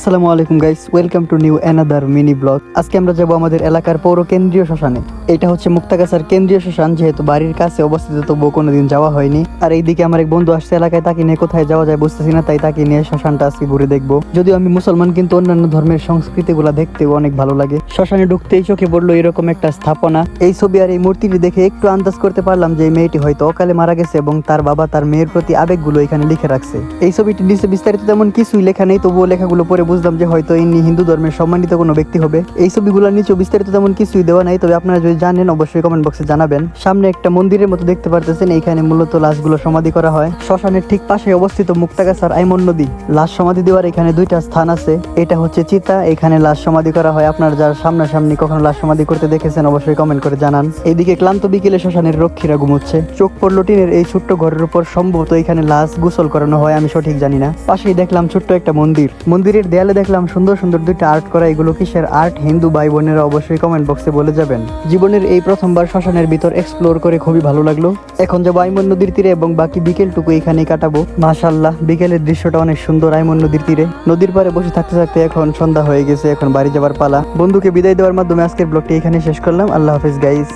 আসসালামু আলাইকুম guys, welcome to new another mini blog. আজকে আমরা যাব আমাদের এলাকার পৌর কেন্দ্রীয় শ্মশানে। এটা হচ্ছে মুক্তাগাছার কেন্দ্রীয় শ্মশান, যেহেতু বাড়ির কাছে অবস্থিত তবুও কোনোদিন যাওয়া হয়নি। আর এইদিকে আমার এক বন্ধু আসছে এলাকায়, তাকে নিয়ে কোথায় যাওয়া যায় বুঝতেছি না, তাই তাকে নিয়ে শ্মশানটা আজকে ঘুরে দেখবো। যদিও আমি মুসলমান, কিন্তু অন্যান্য ধর্মের সংস্কৃতিগুলা দেখতেও অনেক ভালো লাগে। শ্মশানে ঢুকতেই চোখে পড়লো এরকম একটা স্থাপনা। এই ছবি আর এই মূর্তিটি দেখে একটু আন্দাজ করতে পারলাম যে এই মেয়েটি হয়তো অকালে মারা গেছে এবং তার বাবা তার মেয়ের প্রতি আবেগগুলো এখানে লিখে রাখছে। এই ছবিটি নিচে বিস্তারিত তেমন কিছুই লেখা নেই, তবুও লেখাগুলো পরে বুঝলাম যে হয়তো ইনি হিন্দু ধর্মের সম্মানিত কোনো ব্যক্তি হবে। এই ছবিগুলোর নিচে বিস্তারিত তেমন কিছুই দেওয়া নাই, তবে আপনারা যদি জানেন অবশ্যই কমেন্ট বক্সে জানাবেন। সামনে একটা মন্দিরের মতো দেখতে পারতেছেন, এইখানে মূলত লাশগুলো সমাধি করা হয়। শ্মশানের ঠিক পাশে অবস্থিত মুক্তাগাছার আইমন নদী। লাশ সমাধি দেওয়ার এখানে দুইটা স্থান আছে। এটা হচ্ছে চিতা, এখানে লাশ সমাধি করা হয়। আপনারা যারা সামনাসামনি কখনো লাশ সমাধি করতে দেখেছেন অবশ্যই কমেন্ট করে জানান। এইদিকে ক্লান্ত বিকেলে শ্মশানের রক্ষীরা ঘুমোচ্ছে। চোখ পড়লো টিনের এই ছোট্ট ঘরের উপর, সম্ভবত এখানে লাশ গোসল করানো হয়, আমি সঠিক জানি না। পাশেই দেখলাম ছোট্ট একটা মন্দির। মন্দিরের দেয়ালে দেখলাম সুন্দর সুন্দর দুইটা আর্ট করা। এগুলো কিসের আর্ট? হিন্দু ভাই বোনেরা অবশ্যই কমেন্ট বক্সে বলে যাবেন। জীবনের এই প্রথমবার শ্মশানের ভিতর এক্সপ্লোর করে খুবই ভালো লাগলো। এখন যাবো আইমন নদীর তীরে এবং বাকি বিকেলটুকু এখানেই কাটাবো। মাশাআল্লাহ, বিকেলের দৃশ্যটা অনেক সুন্দর আইমন নদীর তীরে। নদীর পাড়ে বসে থাকতে থাকতে এখন সন্ধ্যা হয়ে গেছে, এখন বাড়ি যাবার পালা। বন্ধুকে বিদায় দেওয়ার মাধ্যমে আজকের ব্লগটি এখানে শেষ করলাম। আল্লাহ হাফেজ গাইস।